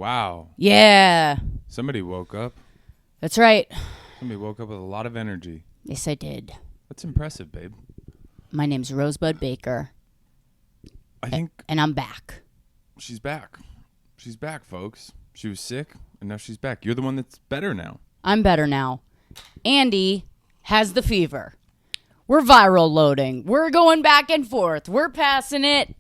Wow. Yeah. Somebody woke up. That's right. Somebody woke up with a lot of energy. Yes, I did. That's impressive, babe. My name's Rosebud Baker. I think And I'm back. she's back. She's back, folks. She was sick, and now she's back. You're the one that's better now. I'm better now. Andy has the fever. We're viral loading. We're going back and forth. We're passing it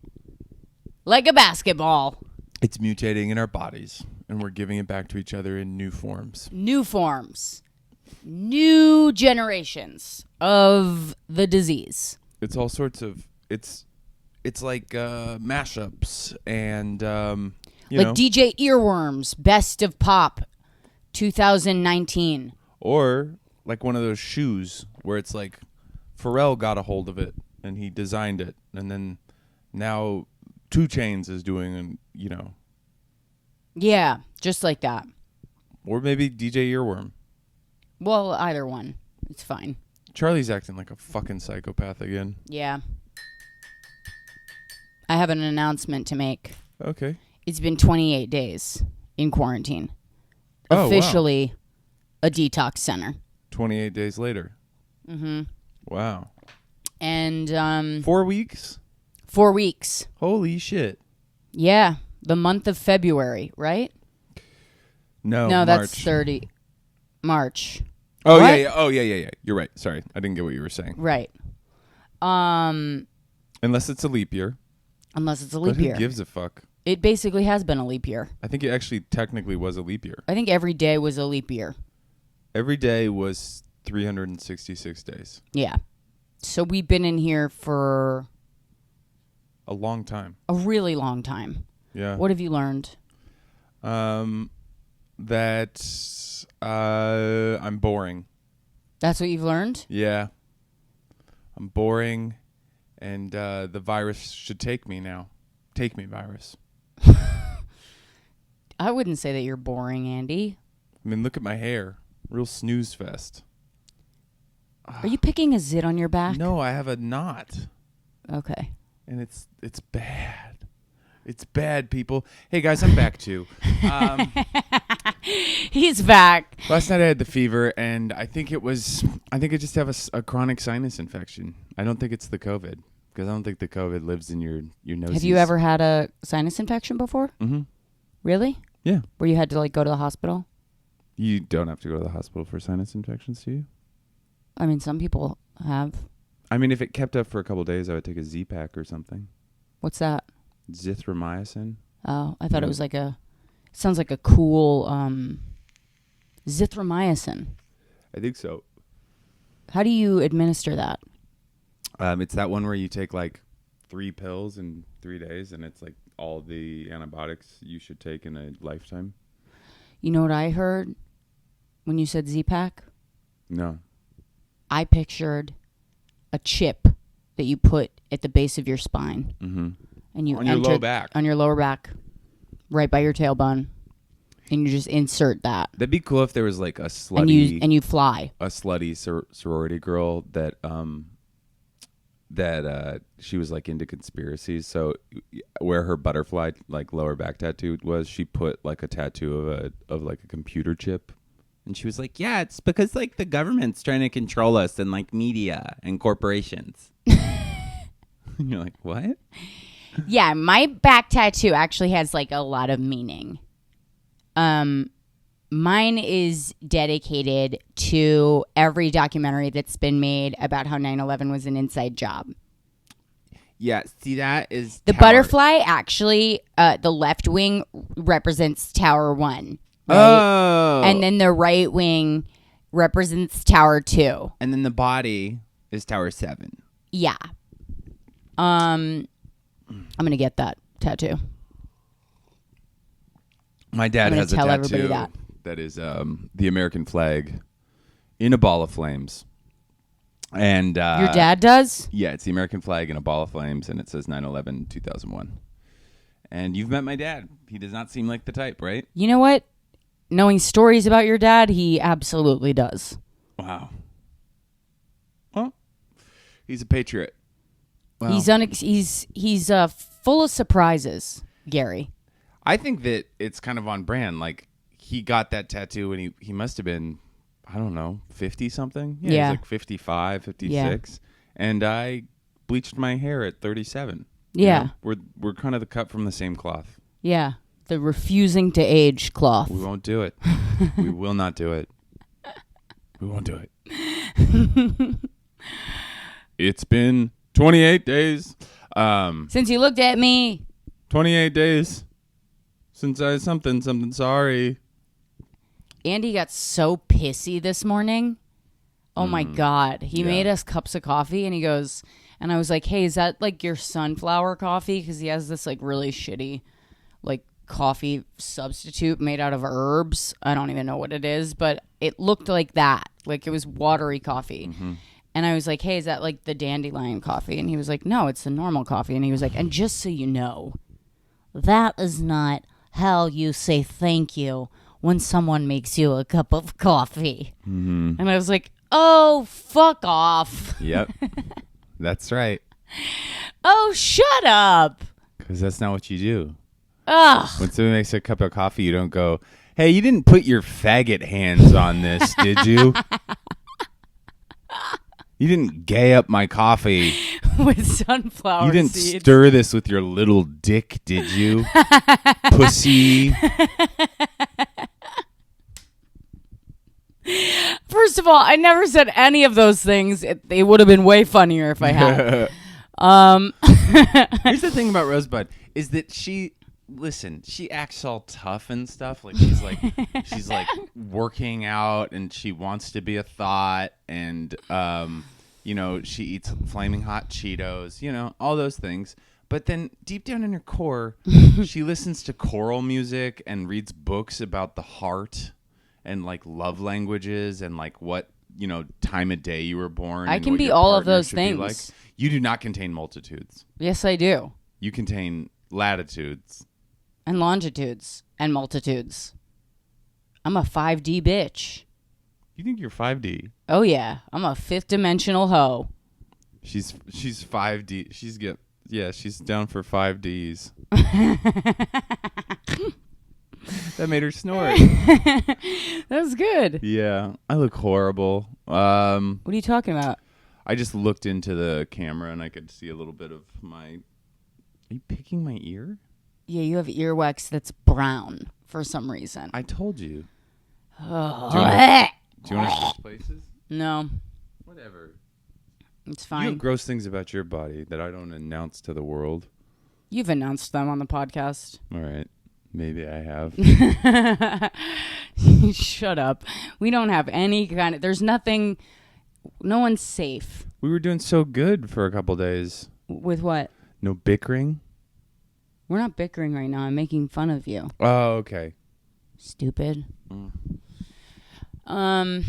like a basketball. It's mutating in our bodies, and we're giving it back to each other in new forms. New forms. New generations of the disease. It's all sorts of... It's like mashups and, like DJ Earworms, Best of Pop, 2019. Or like one of those shoes where it's like Pharrell got a hold of it and he designed it. And then now 2 Chainz is doing, Yeah, just like that. Or maybe DJ Earworm. Well, either one. It's fine. Charlie's acting like a fucking psychopath again. Yeah. I have an announcement to make. Okay. It's been 28 days in quarantine. Oh, Officially a detox center. 28 days later. Mm-hmm. Wow. And 4 weeks? 4 weeks. Holy shit. Yeah. The month of February, right? No, No, March. that's 30. March. Oh, What? yeah. Oh, yeah. You're right. Sorry. I didn't get what you were saying. Right. Unless it's a leap year. Unless it's a leap But year. who gives a fuck? It basically has been a leap year. I think it actually technically was a leap year. I think every day was a leap year. Every day was 366 days. Yeah. So we've been in here for A long time. a really long time. Yeah. What have you learned? That I'm boring. That's what you've learned? Yeah. I'm boring, and the virus should take me now. Take me, virus. I wouldn't say that you're boring, Andy. I mean, look at my hair. Real snooze fest. Are you picking a zit on your back? No, I have a knot. Okay. And it's bad. It's bad, people. Hey, guys, I'm back, too. He's back. Last night I had the fever, and I think I just have a chronic sinus infection. I don't think it's the COVID, because I don't think the COVID lives in your nose. Have you ever had a sinus infection before? Mm-hmm. Really? Yeah. Where you had to go to the hospital? You don't have to go to the hospital for sinus infections, do you? I mean, some people have. I mean, if it kept up for a couple of days, I would take a Z-Pack or something. What's that? Zithromycin. Oh, I thought it was sounds like a cool zithromycin. I think so. How do you administer that? It's that one where you take 3 pills in 3 days, and it's all the antibiotics you should take in a lifetime. You know what I heard when you said Z-Pack? No. I pictured a chip that you put at the base of your spine. Mm-hmm. And you on your low back. On your lower back, right by your tailbone. And you just insert that. That'd be cool if there was a slutty... And you fly. A slutty sorority girl that she was into conspiracies. So where her butterfly lower back tattoo was, she put a tattoo of a computer chip. And she was like, yeah, it's because the government's trying to control us and media and corporations. And you're like, what? Yeah, my back tattoo actually has a lot of meaning. Mine is dedicated to every documentary that's been made about how 9/11 was an inside job. Yeah, see, that is the butterfly. Actually, the left wing represents Tower 1. Right? Oh, and then the right wing represents Tower 2, and then the body is Tower 7. Yeah. I'm gonna get that tattoo. My dad has a tattoo that is the American flag in a ball of flames. And your dad does? Yeah, it's the American flag in a ball of flames, and it says 9/11/2001. And you've met my dad. He does not seem like the type, right? You know what? Knowing stories about your dad, he absolutely does. Wow. Well, he's a patriot. Wow. He's full of surprises, Gary. I think that it's kind of on brand. Like, he got that tattoo when he must have been, I don't know, 50 something. Yeah. He's like 55, 56. Yeah. And I bleached my hair at 37. Yeah. You know, we're kind of the cut from the same cloth. Yeah. The refusing to age cloth. We won't do it. We will not do it. We won't do it. It's been 28 days. Since you looked at me. 28 days. Since I something sorry. Andy got so pissy this morning. Oh my God. He made us cups of coffee and he goes, and I was like, hey, is that like your sunflower coffee? Because he has this like really shitty like coffee substitute made out of herbs. I don't even know what it is, but it looked like that. Like it was watery coffee. Mm-hmm. And I was like, hey, is that like the dandelion coffee? And he was like, no, it's the normal coffee. And he was like, and just so you know, that is not how you say thank you when someone makes you a cup of coffee. Mm-hmm. And I was like, oh, fuck off. Yep. That's right. Oh, shut up. Because that's not what you do. Ugh. When somebody makes a cup of coffee, you don't go, hey, you didn't put your faggot hands on this, did you? You didn't gay up my coffee. With sunflower You didn't seeds. stir this with your little dick, did you? Pussy. First of all, I never said any of those things. It would have been way funnier if I had. Here's the thing about Rosebud is that she acts all tough and stuff. Like she's like working out and she wants to be a thought and she eats flaming hot Cheetos, all those things. But then deep down in her core, she listens to choral music and reads books about the heart and like love languages and like what time of day you were born. I can be all of those things. Like. You do not contain multitudes. Yes, I do. You contain latitudes. And longitudes. And multitudes. I'm a 5D bitch. You think you're 5D? Oh, yeah. I'm a fifth dimensional hoe. She's 5D. She's down for 5Ds. That made her snort. That was good. Yeah. I look horrible. What are you talking about? I just looked into the camera and I could see a little bit of my... Are you picking my ear? Yeah, you have earwax that's brown for some reason. I told you. Oh. Do you want to switch places? No. Whatever. It's fine. You have gross things about your body that I don't announce to the world. You've announced them on the podcast. All right. Maybe I have. Shut up. We don't have any kind of... There's nothing... No one's safe. We were doing so good for a couple days. With what? No bickering? We're not bickering right now. I'm making fun of you. Oh, okay. Stupid. Anyway,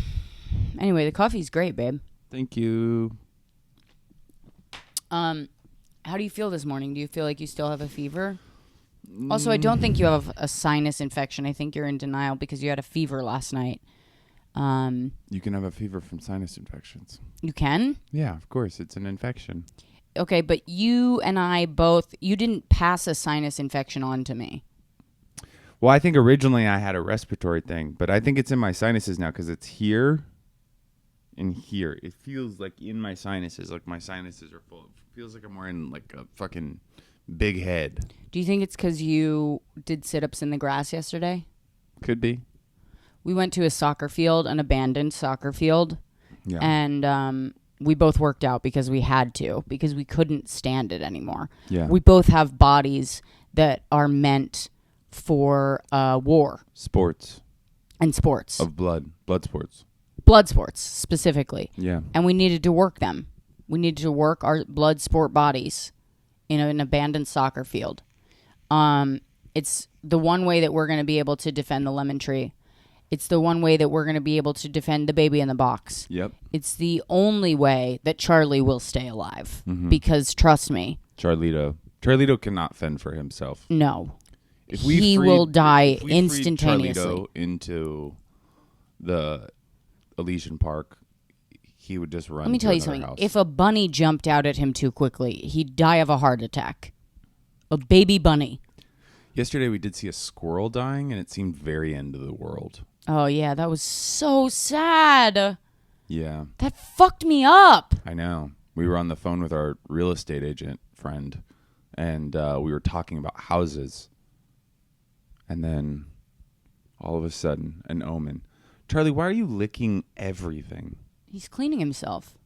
the coffee's great, babe. Thank you. How do you feel this morning? Do you feel like you still have a fever? Also, I don't think you have a sinus infection. I think you're in denial because you had a fever last night. You can have a fever from sinus infections. You can? Yeah, of course. It's an infection. Okay, but you and I both, you didn't pass a sinus infection on to me. Well, I think originally I had a respiratory thing, but I think it's in my sinuses now because it's here and here. It feels like in my sinuses, like my sinuses are full. It feels like I'm wearing like a fucking big head. Do you think it's because you did sit-ups in the grass yesterday? Could be. We went to a soccer field, an abandoned soccer field, and we both worked out because we had to, because we couldn't stand it anymore. Yeah. We both have bodies that are meant for war. Sports. And sports. Of blood. Blood sports. Blood sports, specifically. Yeah. And we needed to work them. We needed to work our blood sport bodies in an abandoned soccer field. It's the one way that we're going to be able to defend the lemon tree. It's the one way that we're going to be able to defend the baby in the box. Yep. It's the only way that Charlie will stay alive. Mm-hmm. Because, trust me. Charlito cannot fend for himself. No. He will die instantaneously. Charlito into the Elysian Park, he would just run. Let me tell you something. House. If a bunny jumped out at him too quickly, he'd die of a heart attack. A baby bunny. Yesterday we did see a squirrel dying, and it seemed very end of the world. Oh, yeah. That was so sad. Yeah. That fucked me up. I know. We were on the phone with our real estate agent friend, and we were talking about houses. And then all of a sudden, an omen. Charlie, why are you licking everything? He's cleaning himself.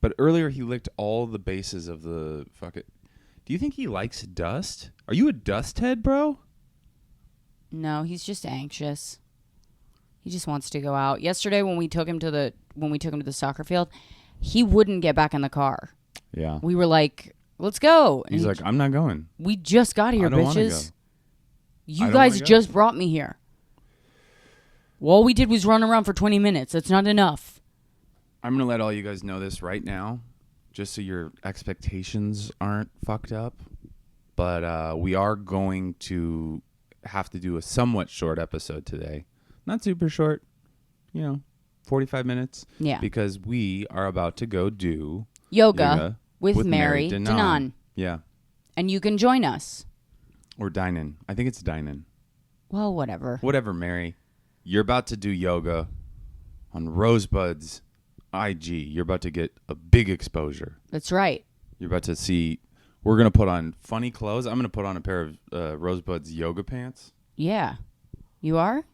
But earlier he licked all the bases of the fuck it. Do you think he likes dust? Are you a dust head, bro? No, he's just anxious. He just wants to go out. Yesterday when we took him to the soccer field, he wouldn't get back in the car. Yeah. We were like, "Let's go." And He's like, "I'm not going." We just got here, I don't wanna bitches. go. You guys just brought me here. Well, all we did was run around for 20 minutes. That's not enough. I'm going to let all you guys know this right now, just so your expectations aren't fucked up. But we are going to have to do a somewhat short episode today. Not super short, 45 minutes. Yeah. Because we are about to go do yoga with Mary Danan. Yeah. And you can join us. Or dine-in. I think it's dine-in. Well, whatever. Whatever, Mary. You're about to do yoga on Rosebud's IG. You're about to get a big exposure. That's right. You're about to see. We're going to put on funny clothes. I'm going to put on a pair of Rosebud's yoga pants. Yeah. You are?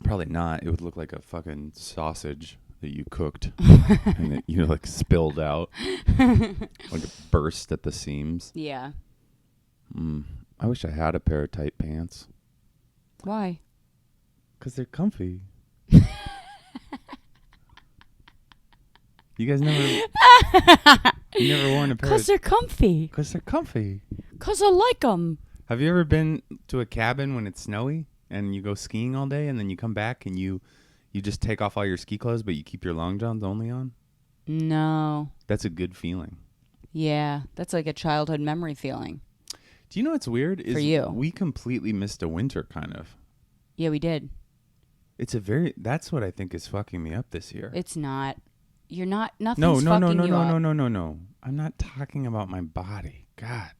Probably not. It would look like a fucking sausage that you cooked and that you spilled out. Like it burst at the seams. Yeah. I wish I had a pair of tight pants. Why? Because they're comfy. You guys never worn a pair. Because they're comfy. Because they're comfy. Because I like them. Have you ever been to a cabin when it's snowy and you go skiing all day and then you come back and you just take off all your ski clothes but you keep your long johns only on? No. That's a good feeling. Yeah. That's like a childhood memory feeling. Do you know what's weird? For you. We completely missed a winter, kind of. Yeah, we did. That's what I think is fucking me up this year. It's not. You're not, nothing's No. fucking you up. No. I'm not talking about my body. God,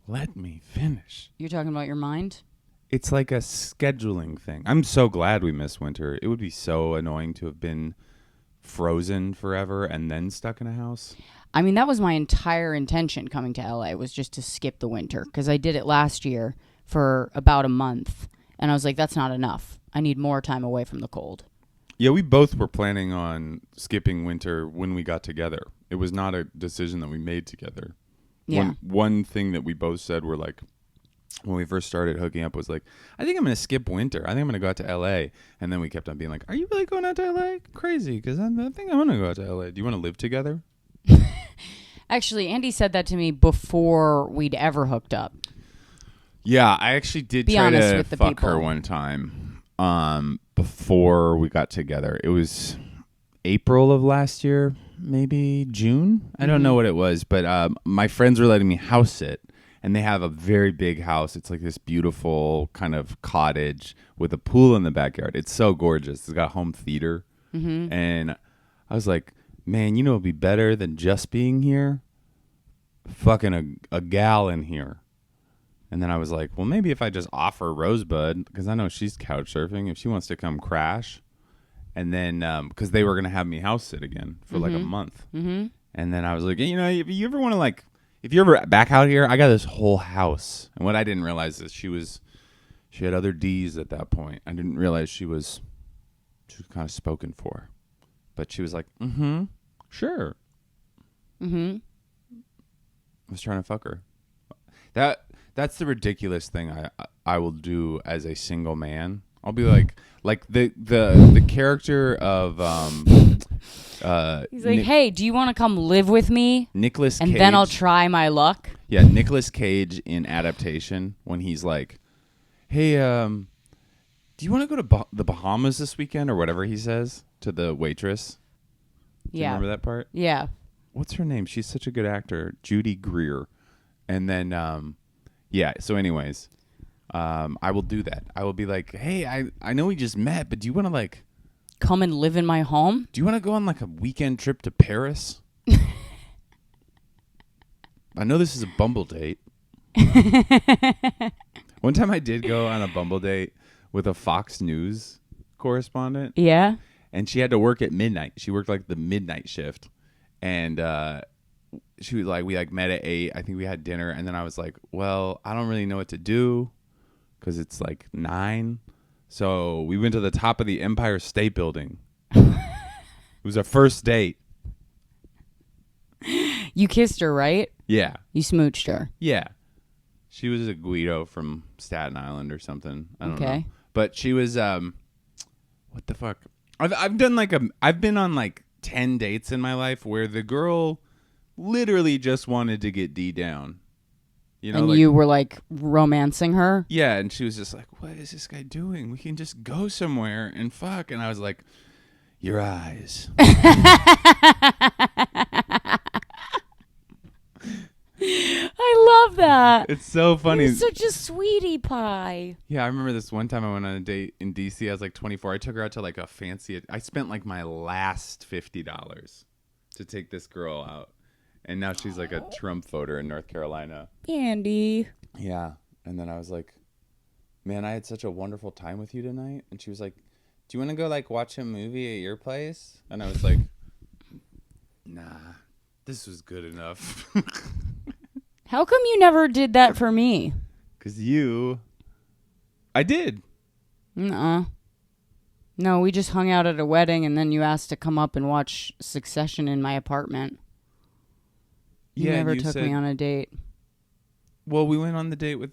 let me finish. You're talking about your mind? It's like a scheduling thing. I'm so glad we missed winter. It would be so annoying to have been frozen forever and then stuck in a house. I mean, that was my entire intention coming to LA, was just to skip the winter, because I did it last year for about a month, and I was like, that's not enough. I need more time away from the cold. Yeah, we both were planning on skipping winter when we got together. It was not a decision that we made together. Yeah. One thing that we both said were like, when we first started hooking up, was like, I think I'm going to skip winter. I think I'm going to go out to LA. And then we kept on being like, are you really going out to LA? Crazy, because I think I want to go out to LA. Do you want to live together? Actually, Andy said that to me before we'd ever hooked up. Yeah, I actually did try to fuck her one time before we got together. It was April of last year, maybe June. I don't know what it was, but my friends were letting me house sit, and they have a very big house. It's like this beautiful kind of cottage with a pool in the backyard. It's so gorgeous. It's got a home theater. And I was like, man, you know what would be better than just being here? Fucking a gal in here. And then I was like, well, maybe if I just offer Rosebud, because I know she's couch surfing, if she wants to come crash. And then, because they were going to have me house sit again for like a month. And then I was like, you know, if you ever want to if you're ever back out here, I got this whole house. And what I didn't realize is she had other D's at that point. I didn't realize she was kind of spoken for. But she was like, sure. I was trying to fuck her. That's the ridiculous thing I will do as a single man. I'll be like the character of he's like, hey, do you want to come live with me? Nicolas Cage. And then I'll try my luck. Yeah, Nicolas Cage in Adaptation, when he's like, hey, do you want to go to the Bahamas this weekend, or whatever he says to the waitress? Do you remember that part? Yeah. What's her name? She's such a good actor. Judy Greer. And then, yeah. So anyways, I will do that. I will be like, hey, I know we just met, but do you want to come and live in my home? Do you want to go on a weekend trip to Paris? I know this is a Bumble date. One time I did go on a Bumble date with a Fox News correspondent. Yeah. And she had to work at midnight. She worked like the midnight shift. And she was like, we like met at 8. I think we had dinner. And then I was like, well, I don't really know what to do because it's like 9. So we went to the top of the Empire State Building. It was our first date. You kissed her, right? Yeah. You smooched her. Yeah. She was a Guido from Staten Island or something. I don't know. But she was what the fuck? I've been on like 10 dates in my life where the girl literally just wanted to get D down. You know, and like, you were like romancing her? Yeah, and she was just like, what is this guy doing? We can just go somewhere and fuck. And I was like, your eyes. I love that. It's so funny. You're such a sweetie pie. Yeah, I remember this one time I went on a date in DC. I was like 24. I took her out to like a fancy. I spent like my last $50 to take this girl out. And now she's like a Trump voter in North Carolina. Andy. Yeah. And then I was like, man, I had such a wonderful time with you tonight. And she was like, do you want to go like watch a movie at your place? And I was like, nah, this was good enough. How come you never did that for me? Because I did. Nuh-uh. No, we just hung out at a wedding and then you asked to come up and watch Succession in my apartment. You never took me on a date. Well, we went on the date with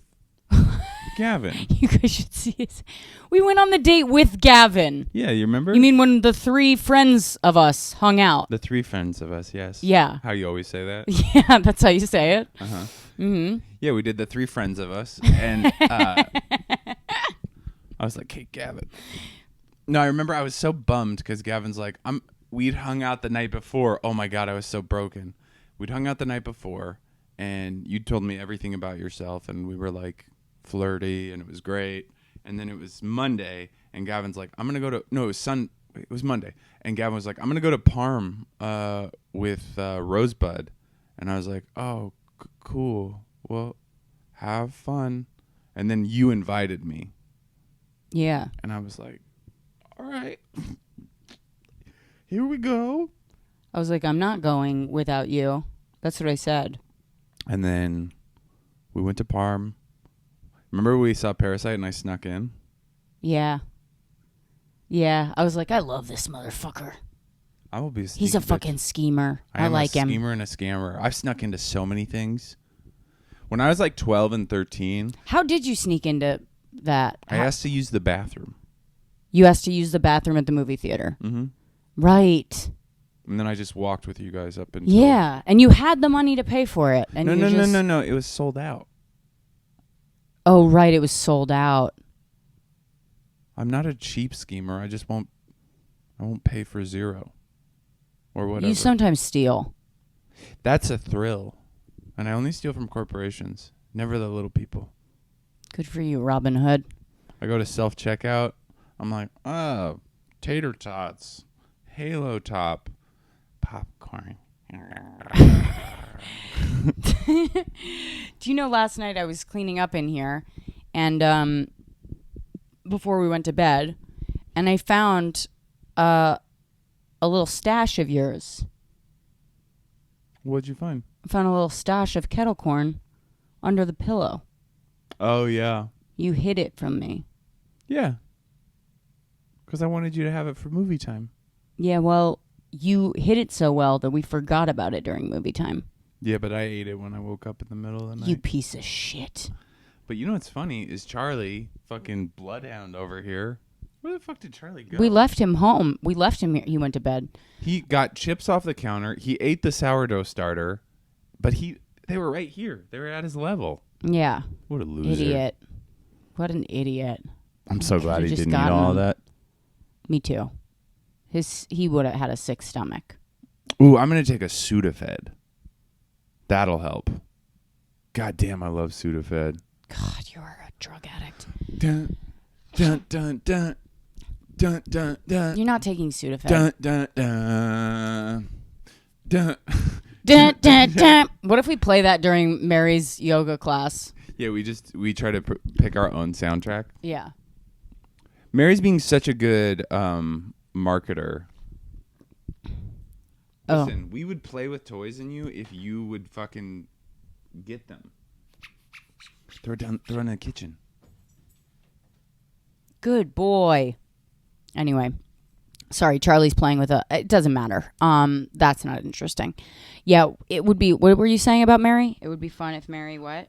Gavin. You guys should see it. We went on the date with Gavin. Yeah, you remember? You mean when the 3 friends of us hung out? The 3 friends of us, yes. Yeah. How you always say that? Yeah, that's how you say it. Uh-huh. Mm-hmm. Yeah, we did the 3 friends of us. And I was like, hey, Gavin. No, I remember I was so bummed because Gavin's like, we'd hung out the night before. Oh, my God, I was so broken. We'd hung out the night before, and you told me everything about yourself, and we were, like, flirty, and it was great. And then it was Monday, and Gavin's like, I'm going to go to – no, it was Monday. And Gavin was like, I'm going to go to Parm with Rosebud. And I was like, oh, cool. Well, have fun. And then you invited me. Yeah. And I was like, all right. Here we go. I was like, I'm not going without you. That's what I said. And then we went to Parm. Remember we saw Parasite and I snuck in? Yeah. Yeah. I was like, I love this motherfucker. I will be. He's a fucking schemer. I like him. A schemer and a scammer. I've snuck into so many things. When I was like 12 and 13. How did you sneak into that? I asked to use the bathroom. You asked to use the bathroom at the movie theater. Mm-hmm. Right. And then I just walked with you guys up and. Yeah, and you had the money to pay for it. And No. It was sold out. Oh, right. It was sold out. I'm not a cheap schemer. I won't pay for zero. Or whatever. You sometimes steal. That's a thrill. And I only steal from corporations. Never the little people. Good for you, Robin Hood. I go to self-checkout. I'm like, oh, tater tots, Halo Top, popcorn. Do you know last night I was cleaning up in here and before we went to bed and I found a little stash of yours. What'd you find? I found a little stash of kettle corn under the pillow. Oh, yeah. You hid it from me. Yeah. Because I wanted you to have it for movie time. Yeah, well, you hid it so well that we forgot about it during movie time. Yeah, but I ate it when I woke up in the middle of the night. You piece of shit. But you know what's funny is Charlie, fucking bloodhound over here. Where the fuck did Charlie go? We left him home. We left him here. He went to bed. He got chips off the counter. He ate the sourdough starter. But they were right here. They were at his level. Yeah. What a loser. Idiot. What an idiot. I'm so glad he didn't eat gotten all him. that. Me too. He would have had a sick stomach. Ooh, I'm going to take a Sudafed. That'll help. God damn, I love Sudafed. God, you are a drug addict. Dun, dun, dun, dun. Dun, dun, dun. You're not taking Sudafed. Dun, dun, dun. Dun. Dun, dun, dun. What if we play that during Mary's yoga class? Yeah, we try to pick our own soundtrack. Yeah. Mary's being such a good marketer. Listen, we would play with toys in you if you would fucking get them. Throw it in the kitchen. Good boy. Anyway, sorry, Charlie's playing with it doesn't matter. That's not interesting. Yeah, it would be. What were you saying about Mary? It would be fun if Mary what?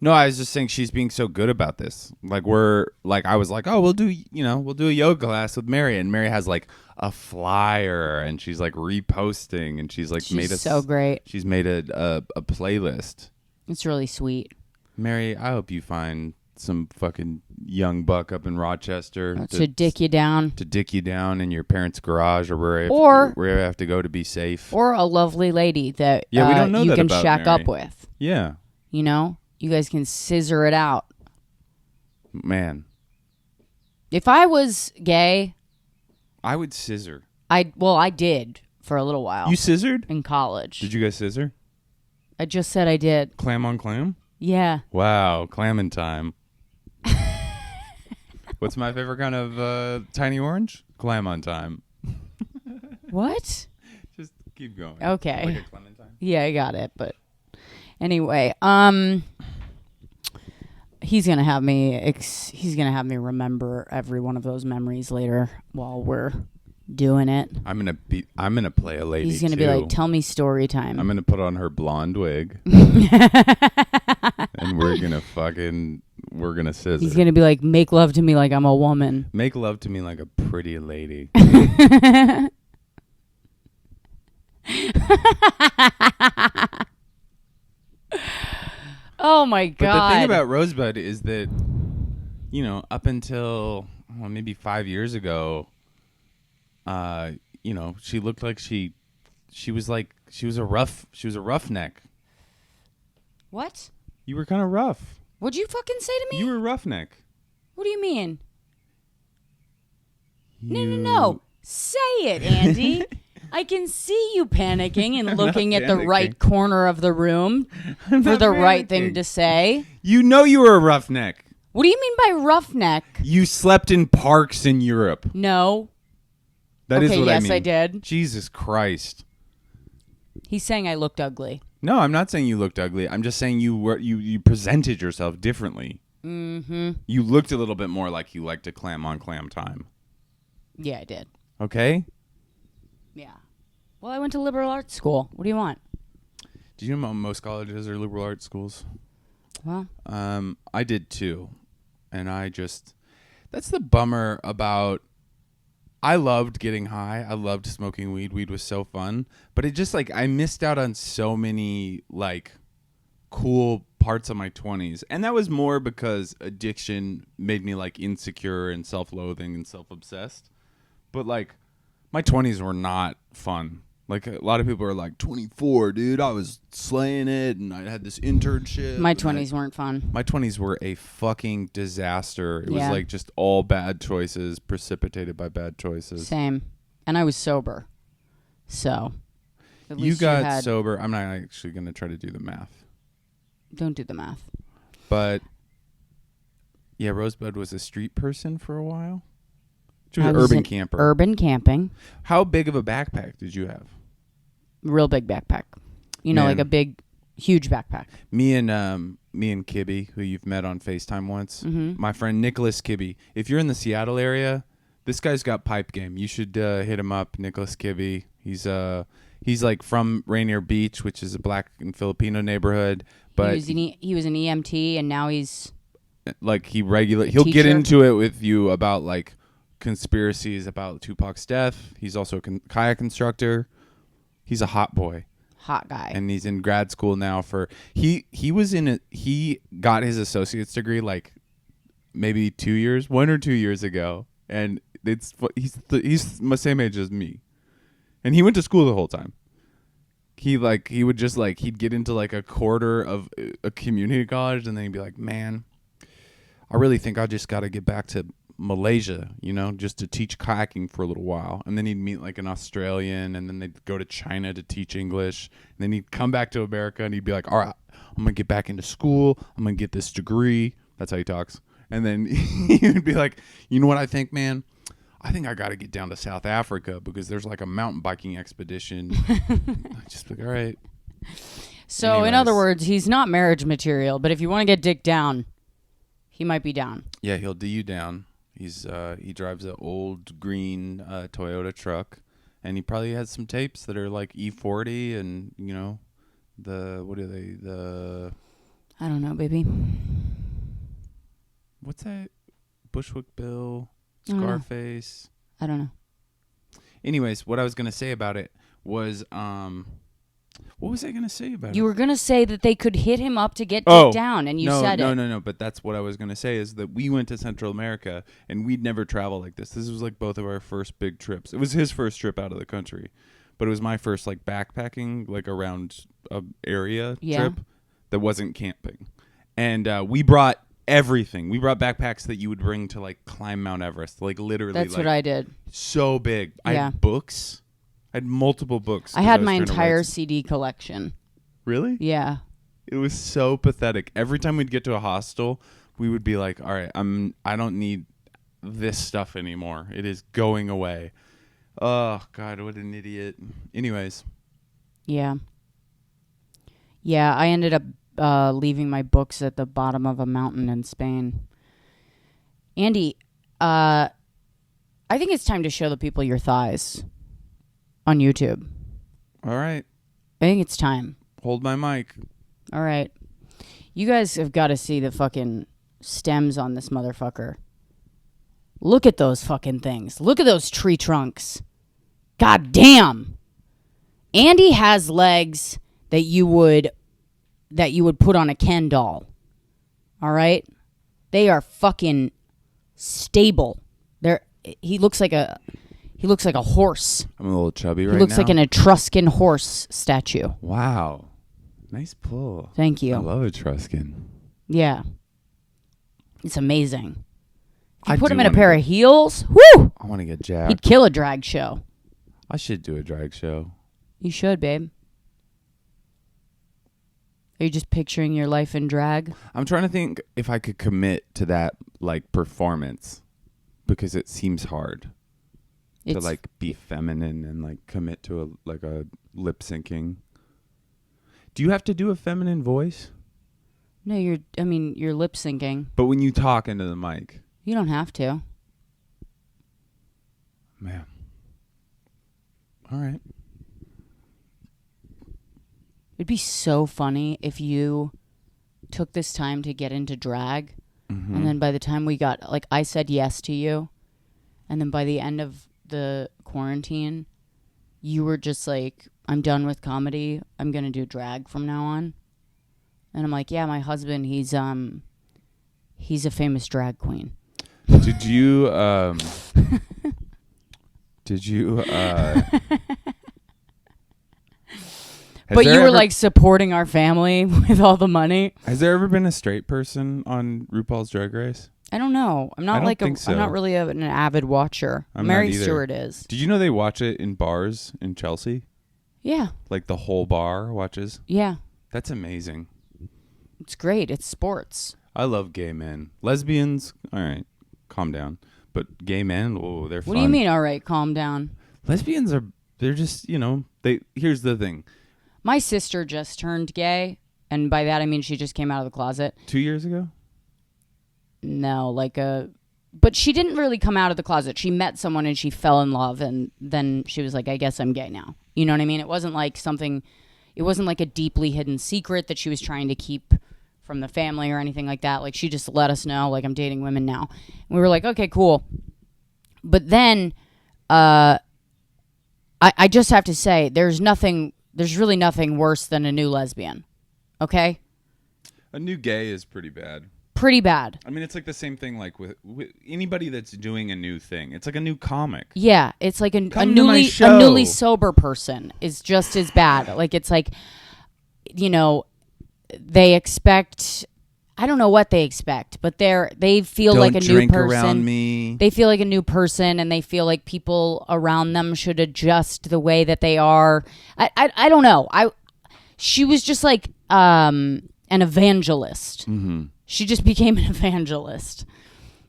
No, I was just saying she's being so good about this. Like I was like, oh, we'll do a yoga class with Mary, and Mary has like a flyer, and she's like reposting, and she's so great. She's made a playlist. It's really sweet. Mary, I hope you find some fucking young buck up in Rochester to dick you down. To dick you down in your parents' garage or wherever you have to go to be safe. Or a lovely lady that we don't know you that can about shack Mary. up with. Yeah. You know? You guys can scissor it out. Man. If I was gay, I would scissor. I did for a little while. You scissored? In college. Did you guys scissor? I just said I did. Clam on clam? Yeah. Wow, clamming time. What's my favorite kind of tiny orange? Clam on time. What? Just keep going. Okay. Like a clementine? Yeah, I got it. But anyway, he's gonna have me remember every one of those memories later while we're doing it. I'm gonna play a lady. He's gonna be like, "Tell me story time." I'm gonna put on her blonde wig, and we're gonna scissor. He's gonna be like, "Make love to me like I'm a woman." Make love to me like a pretty lady. Oh my god! But the thing about Rosebud is that, up until maybe 5 years ago, she looked like she was a roughneck. What? You were kind of rough. What'd you fucking say to me? You were a roughneck. What do you mean? No. Say it, Andy. I can see you panicking and looking at the right corner of the room for the right thing to say. You know you were a roughneck. What do you mean by roughneck? You slept in parks in Europe. No. That is what I mean. Yes, I did. Jesus Christ. He's saying I looked ugly. No, I'm not saying you looked ugly. I'm just saying you presented yourself differently. Mm-hmm. You looked a little bit more like you liked to clam on clam time. Yeah, I did. Okay? Yeah. Well, I went to liberal arts school. What do you want? Do you know most colleges are liberal arts schools? Well, I did too. And that's the bummer about, I loved getting high. I loved smoking weed. Weed was so fun. But it just I missed out on so many cool parts of my 20s. And that was more because addiction made me insecure and self-loathing and self-obsessed. But my 20s were not fun. A lot of people are 24, dude. I was slaying it, and I had this internship. My 20s weren't fun. My 20s were a fucking disaster. It Yeah. was just all bad choices precipitated by bad choices. Same. And I was sober. So. At You least got sober. I'm not actually going to try to do the math. Don't do the math. But, yeah, Rosebud was a street person for a while. She was I an was urban in camper. Urban camping. How big of a backpack did you have? Real big backpack. Man. A big, huge backpack. Me and Kibby, who you've met on FaceTime once, my friend Nicholas Kibby. If you're in the Seattle area, this guy's got pipe game. You should hit him up, Nicholas Kibby. He's from Rainier Beach, which is a black and Filipino neighborhood. But he was an EMT, and now he's he'll teacher. get into it with you about conspiracies about Tupac's death. He's also a kayak instructor. He's a hot boy. Hot guy. And he's in grad school now he got his associate's degree maybe 1 or 2 years ago. And he's the same age as me. And he went to school the whole time. He would just he'd get into a quarter of a community college, and then he'd be like, man, I really think I just got to get back to Malaysia, just to teach kayaking for a little while. And then he'd meet like an Australian, and then they'd go to China to teach English. And then he'd come back to America and he'd be like, all right, I'm going to get back into school. I'm going to get this degree. That's how he talks. And then he would be like, you know what I think, man? I think I got to get down to South Africa because there's like a mountain biking expedition. I just like, all right. So Anyways. in other words, he's not marriage material, but if you want to get dick down, he might be down. Yeah, he'll do you down. He drives an old green Toyota truck, and he probably has some tapes that are like E40 and I don't know, baby. What's that? Bushwick Bill, Scarface. I don't know. Anyways, what I was gonna say about it was what was I gonna say about it? You were gonna say that they could hit him up to get dick down, and you said it. No. But that's what I was gonna say is that we went to Central America and we'd never traveled like this. This was like both of our first big trips. It was his first trip out of the country, but it was my first like backpacking, like around a area trip that wasn't camping. And we brought everything. We brought backpacks that you would bring to like climb Mount Everest, like literally. That's what I did. So big. I had books. I had multiple books. I had my entire CD collection. Really? Yeah. It was so pathetic. Every time we'd get to a hostel, we would be like, all right, I don't need this stuff anymore. It is going away. Oh, God, what an idiot. Anyways. Yeah. Yeah, I ended up leaving my books at the bottom of a mountain in Spain. Andy, I think it's time to show the people your thighs on YouTube. All right. I think it's time. Hold my mic. All right. You guys have got to see the fucking stems on this motherfucker. Look at those fucking things. Look at those tree trunks. God damn. Andy has legs that you would put on a Ken doll. All right? They are fucking stable. He looks like a horse. I'm a little chubby right now. He looks like an Etruscan horse statue. Wow. Nice pull. Thank you. I love Etruscan. Yeah. It's amazing. If you put him in a pair of heels, whoo! I want to get jacked. He'd kill a drag show. I should do a drag show. You should, babe. Are you just picturing your life in drag? I'm trying to think if I could commit to that like performance because it seems hard to like be feminine and like commit to a lip syncing. Do you have to do a feminine voice? No, you're lip syncing. But when you talk into the mic. You don't have to. Man. All right. It'd be so funny if you took this time to get into drag, and then by the time we got, like, I said yes to you, and then by the end of the quarantine, you were just like, I'm done with comedy. I'm going to do drag from now on. And I'm like, yeah, my husband, he's a famous drag queen. Did you, but you were like supporting our family with all the money. Has there ever been a straight person on RuPaul's Drag Race? I don't know. I'm not I'm not really an avid watcher. Mary Stewart is. Did you know they watch it in bars in Chelsea? Yeah. Like the whole bar watches? Yeah. That's amazing. It's great. It's sports. I love gay men. Lesbians, all right, calm down. But gay men, oh, they're fun. What do you mean, all right, calm down? Lesbians they're just, here's the thing. My sister just turned gay, and by that I mean she just came out of the closet. 2 years ago? No, but she didn't really come out of the closet. She met someone and she fell in love, and then she was like, I guess I'm gay now. You know what I mean? It wasn't like a deeply hidden secret that she was trying to keep from the family or anything like that. Like, she just let us know, like, I'm dating women now. And we were like, okay, cool. But then I just have to say, there's really nothing worse than a new lesbian. Okay? A new gay is pretty bad. Pretty bad. I mean, it's like the same thing like with anybody that's doing a new thing. It's like a new comic. Yeah, it's like a newly sober person is just as bad. Like, it's like, they expect, I don't know what they expect, but they feel Don't like a new drink person. around me. They feel like a new person, and they feel like people around them should adjust the way that they are. I don't know. She was just like an evangelist. Mm-hmm. She just became an evangelist.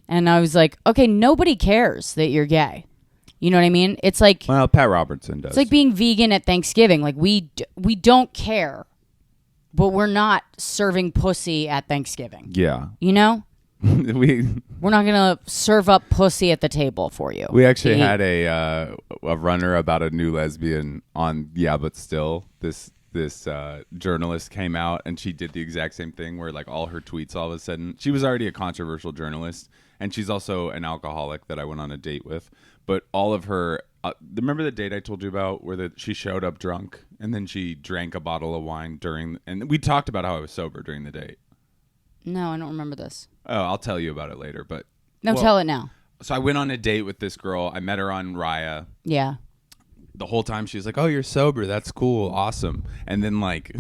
And I was like, okay, nobody cares that you're gay. You know what I mean? It's like, well, Pat Robertson does. It's like being vegan at Thanksgiving. Like we don't care, but we're not serving pussy at Thanksgiving. Yeah. You know? We're not gonna serve up pussy at the table for you. We actually had a runner about a new lesbian on Yeah, but still this journalist came out and she did the exact same thing where like all her tweets all of a sudden, she was already a controversial journalist and she's also an alcoholic that I went on a date with, but all of her remember the date I told you about where she showed up drunk and then she drank a bottle of wine and we talked about how I was sober during the date. No, I don't remember this. Oh, I'll tell you about it later, but tell it now. So I went on a date with this girl. I met her on Raya. Yeah. The whole time she was like, "Oh, you're sober. That's cool. Awesome." And then like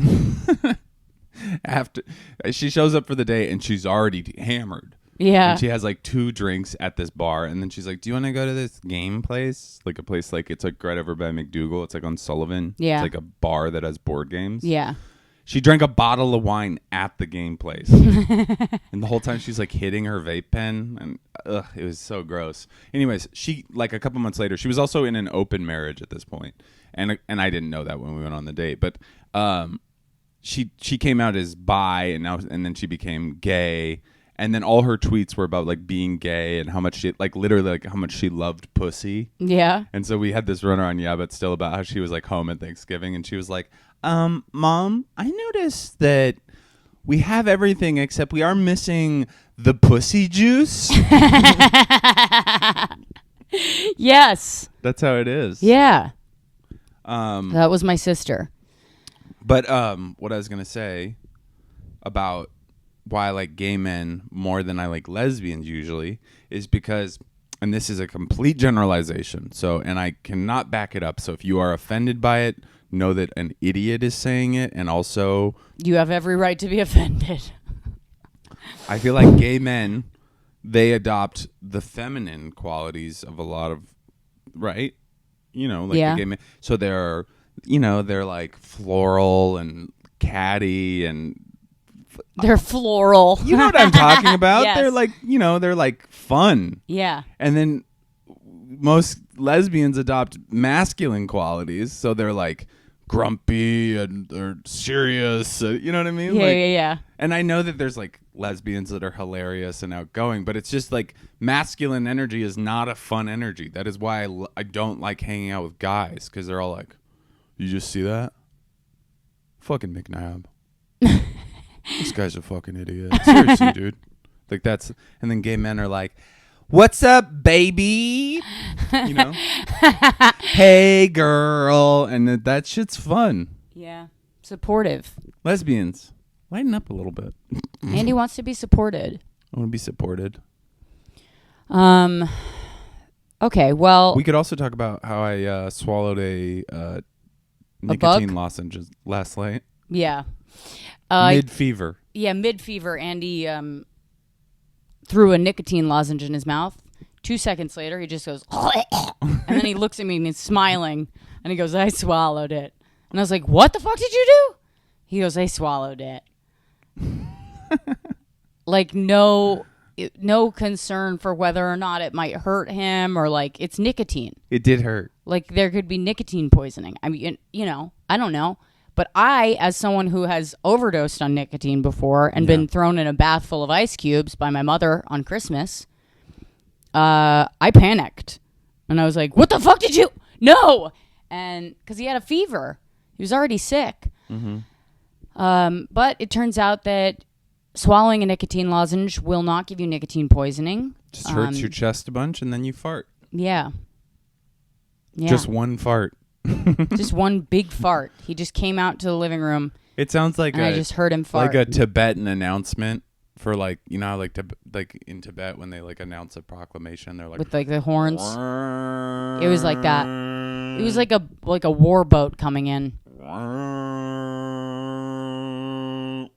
after she shows up for the date and she's already hammered. Yeah. And she has like 2 drinks at this bar and then she's like, "Do you want to go to this game place?" Like a place like it's like right over by McDougal. It's like on Sullivan. Yeah. It's like a bar that has board games. Yeah. She drank a bottle of wine at the game place. And the whole time she's like hitting her vape pen. And it was so gross. Anyways, she like a couple months later, she was also in an open marriage at this point. And I didn't know that when we went on the date. But she came out as bi and then she became gay. And then all her tweets were about like being gay and how much she like literally like how much she loved pussy. Yeah. And so we had this runner on Yeah, but still about how she was like home at Thanksgiving and she was like, Mom, I noticed that we have everything except we are missing the pussy juice. Yes. That's how it is. Yeah. That was my sister. But what I was gonna say about why I like gay men more than I like lesbians usually is because, and this is a complete generalization, so, and I cannot back it up. So if you are offended by it, know that an idiot is saying it, and also you have every right to be offended. I feel like gay men, they adopt the feminine qualities of a lot of, right? You know, like the gay men. So they're like floral and catty and they're floral. You know what I'm talking about? Yes. They're like, they're like fun. Yeah. And then most lesbians adopt masculine qualities, so they're like grumpy and they're serious. You know what I mean? Yeah, like, yeah. And I know that there's like lesbians that are hilarious and outgoing, but it's just like masculine energy is not a fun energy. That is why I don't like hanging out with guys, because they're all like, "You just see that? Fucking McNabb. This guy's a fucking idiot. Seriously, dude." Like that's, and then gay men are like, "What's up, baby?" You know? "Hey, girl." And that shit's fun. Yeah. Supportive. Lesbians, lighten up a little bit. Andy wants to be supported. I want to be supported. Okay, well. We could also talk about how I swallowed a bug? nicotine lozenge last night. Yeah. Mid-fever. Yeah, mid-fever. Andy threw a nicotine lozenge in his mouth. 2 seconds later, he just goes, and then he looks at me and he's smiling. And he goes, "I swallowed it." And I was like, "What the fuck did you do?" He goes, "I swallowed it." Like, no concern for whether or not it might hurt him, or like, it's nicotine. It did hurt. Like, there could be nicotine poisoning. I mean, I don't know. But I, as someone who has overdosed on nicotine before and been thrown in a bath full of ice cubes by my mother on Christmas, I panicked. And I was like, "What the fuck did you?" No! And because he had a fever. He was already sick. Mm-hmm. But it turns out that swallowing a nicotine lozenge will not give you nicotine poisoning. Just hurts your chest a bunch and then you fart. Yeah. Just one fart. Just one big fart. He just came out to the living room. It sounds like I just heard him fart. Like a Tibetan announcement for like, how like in Tibet when they like announce a proclamation, they're like with like the horns. It was like that. It was like a war boat coming in.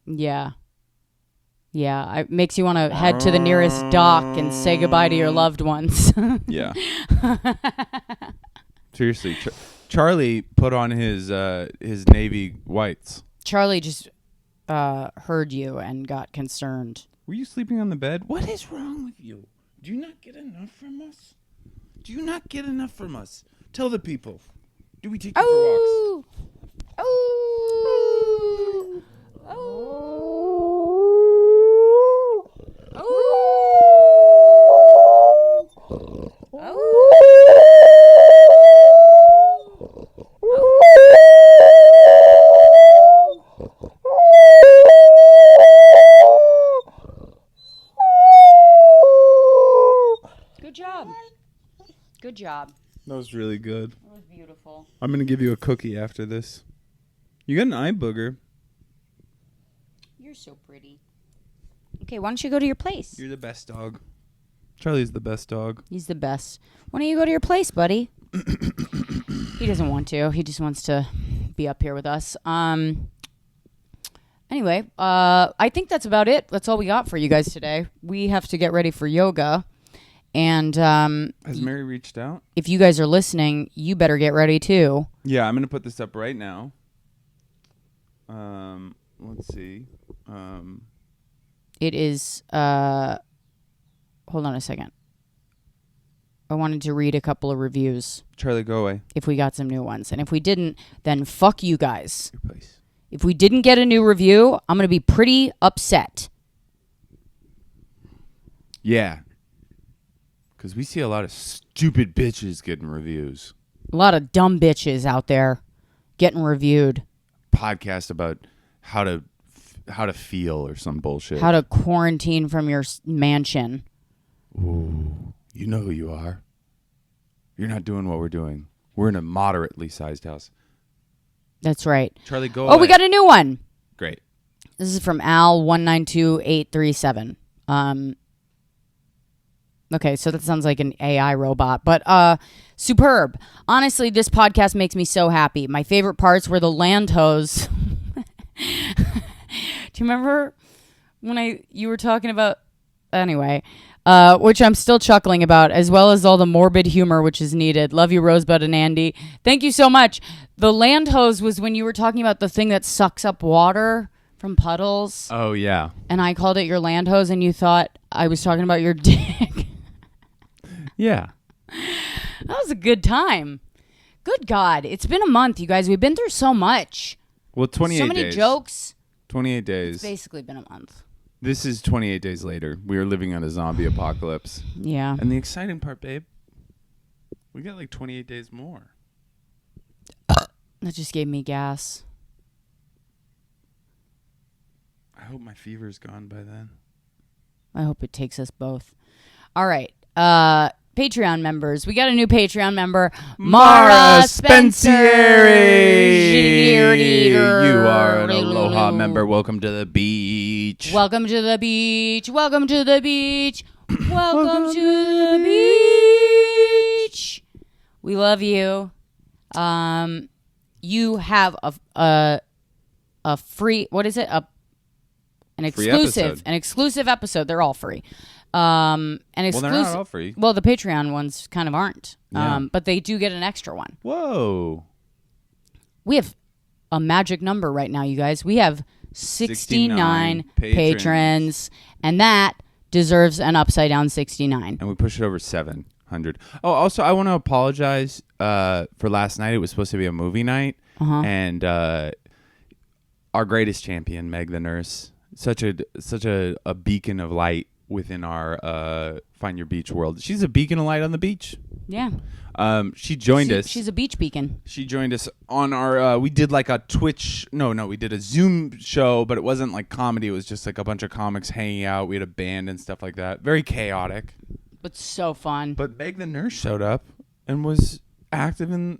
Yeah. Yeah, it makes you want to head to the nearest dock and say goodbye to your loved ones. Yeah. Seriously, Charlie put on his navy whites. Charlie just heard you and got concerned. Were you sleeping on the bed? What is wrong with you? Do you not get enough from us? Do you not get enough from us? Tell the people. Do we take you for walks? Oh! Good job. That was really good. It was beautiful. I'm going to give you a cookie after this. You got an eye booger. You're so pretty. Okay, why don't you go to your place? You're the best dog. Charlie's the best dog. He's the best. Why don't you go to your place, buddy? He doesn't want to. He just wants to be up here with us. Anyway, I think that's about it. That's all we got for you guys today. We have to get ready for yoga. And has Mary reached out? If you guys are listening, you better get ready too. Yeah, I'm going to put this up right now. Let's see. It is hold on a second. I wanted to read a couple of reviews. Charlie, go away. If we got some new ones. And if we didn't, then fuck you guys. Your place. If we didn't get a new review, I'm going to be pretty upset. Yeah. Because we see a lot of stupid bitches getting reviews. A lot of dumb bitches out there getting reviewed. Podcast about how to feel or some bullshit. How to quarantine from your mansion. Ooh, you know who you are. You're not doing what we're doing. We're in a moderately sized house. That's right. Charlie, go away. Oh, we got a new one. Great. This is from Al192837. Okay, so that sounds like an AI robot, but superb. Honestly, this podcast makes me so happy. My favorite parts were the land hose. Do you remember when you were talking about? Anyway, which I'm still chuckling about, as well as all the morbid humor which is needed. Love you, Rosebud and Andy. Thank you so much. The land hose was when you were talking about the thing that sucks up water from puddles. Oh, yeah. And I called it your land hose, and you thought I was talking about your dick. Yeah. That was a good time. Good God. It's been a month, you guys. We've been through so much. Well, 28 days. So many jokes. 28 days. It's basically been a month. This is 28 days later. We are living on a zombie apocalypse. Yeah. And the exciting part, babe, we got like 28 days more. That just gave me gas. I hope my fever's gone by then. I hope it takes us both. All right. Patreon members. We got a new Patreon member, Mara Spencer. You are an Aloha member. Welcome to the beach. Welcome to the beach. Welcome to the beach. Welcome to the beach. We love you. You have a free, what is it? An exclusive episode. They're all free. An exclusive. Well, they're not all free. Well, the Patreon ones kind of aren't. Yeah. But they do get an extra one. Whoa. We have a magic number right now, you guys. We have 69 patrons, and that deserves an upside down 69. And we pushed it over 700. Oh, also, I want to apologize for last night. It was supposed to be a movie night, and our greatest champion, Meg the nurse, such a beacon of light within our Find Your Beach world. She's a beacon of light on the beach. Yeah. She joined us. She's a beach beacon. She joined us on our, we did like a Twitch, we did a Zoom show, but it wasn't like comedy. It was just like a bunch of comics hanging out. We had a band and stuff like that. Very chaotic. But so fun. But Meg the nurse showed up and was active in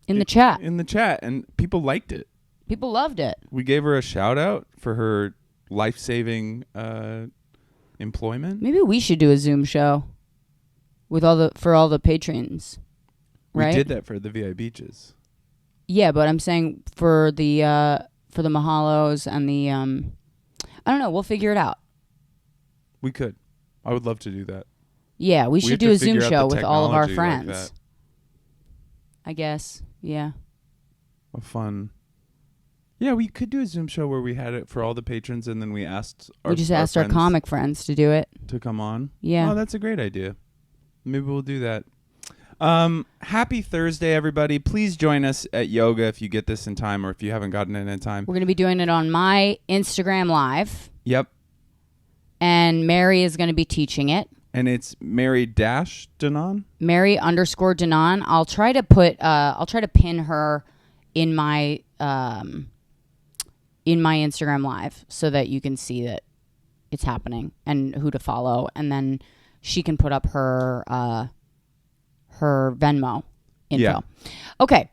the chat. In the chat, and people liked it. People loved it. We gave her a shout out for her life-saving employment. Maybe we should do a Zoom show with all the patrons. Right? We did that for the VI Beaches. Yeah, but I'm saying for the Mahalos and the I don't know, we'll figure it out. We could. I would love to do that. Yeah, we should have do to a Zoom figure out show the with all of our technology like friends. that. I guess. Yeah. A fun. Yeah, we could do a Zoom show where we had it for all the patrons, and then we asked We just asked our friends comic friends to do it. to come on. Yeah. Oh, that's a great idea. Maybe we'll do that. Happy Thursday, everybody. Please join us at yoga if you get this in time or if you haven't gotten it in time. We're going to be doing it on my Instagram Live. Yep. And Mary is going to be teaching it. And it's Mary-Danon? Mary_Danon. I'll try to pin her in my Instagram Live so that you can see that it's happening and who to follow, and then she can put up her Venmo info. Yeah. Okay.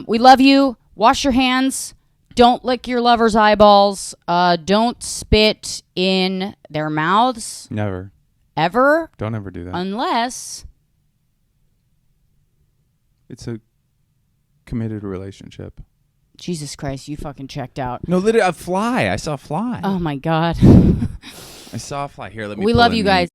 We love you. Wash your hands. Don't lick your lover's eyeballs. Don't spit in their mouths. Never. Ever. Don't ever do that. Unless It's a committed relationship. Jesus Christ, you fucking checked out. No, literally, a fly. I saw a fly. Oh my God. I saw a fly. Here, let me We pull love in you the- guys.